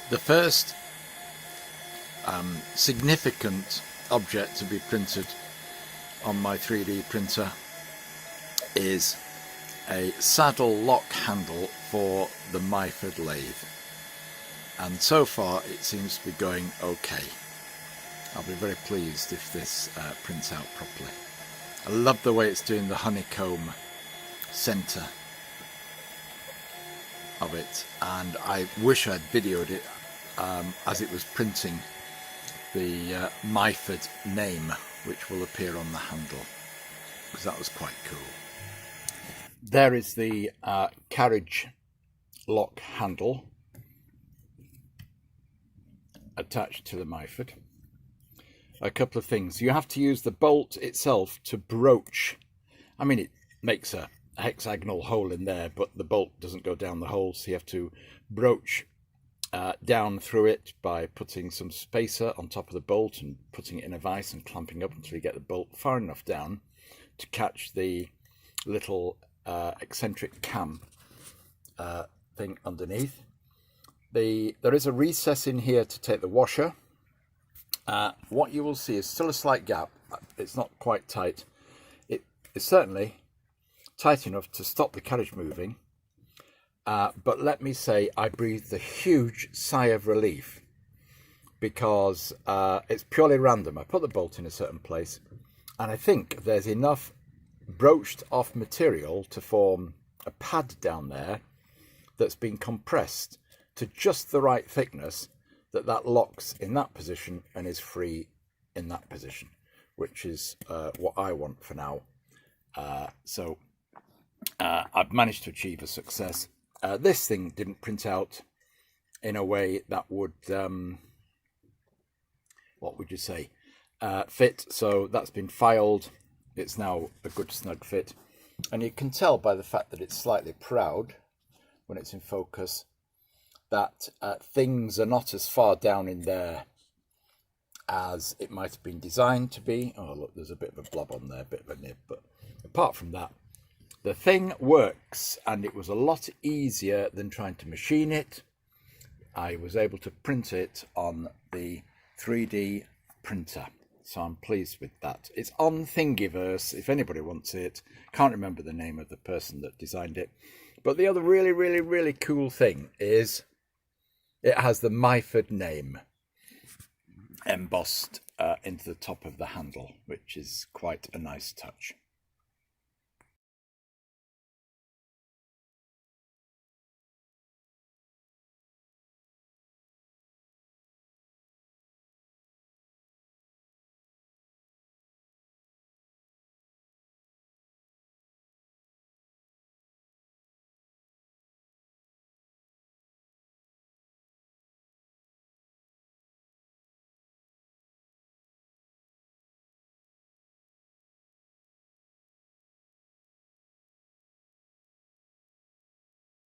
The first significant object to be printed on my 3D printer is a saddle lock handle for the Myford lathe, and so far it seems to be going okay. I'll be very pleased if this prints out properly. I love the way it's doing the honeycomb centre of it, and I wish I'd videoed it as it was printing the Myford name, which will appear on the handle, because that was quite cool. There is the carriage lock handle attached to the Myford. A couple of things. You have to use the bolt itself to broach. I mean, it makes a hexagonal hole in there, but the bolt doesn't go down the hole, so you have to broach down through it by putting some spacer on top of the bolt and putting it in a vise and clamping up until you get the bolt far enough down to catch the little eccentric cam thing underneath. There is a recess in here to take the washer. What you will see is still a slight gap. It's not quite tight. It is certainly tight enough to stop the carriage moving. But let me say, I breathed a huge sigh of relief, because it's purely random. I put the bolt in a certain place, and I think there's enough broached off material to form a pad down there that's been compressed to just the right thickness that locks in that position and is free in that position, which is what I want for now. So I've managed to achieve a success. This thing didn't print out in a way that would, what would you say, fit. So that's been filed. It's now a good snug fit. And you can tell by the fact that it's slightly proud when it's in focus that things are not as far down in there as it might have been designed to be. Oh, look, there's a bit of a blob on there, a bit of a nib. But apart from that, the thing works, and it was a lot easier than trying to machine it. I was able to print it on the 3D printer, so I'm pleased with that. It's on Thingiverse if anybody wants it. Can't remember the name of the person that designed it. But the other really cool thing is it has the Myford name embossed into the top of the handle, which is quite a nice touch.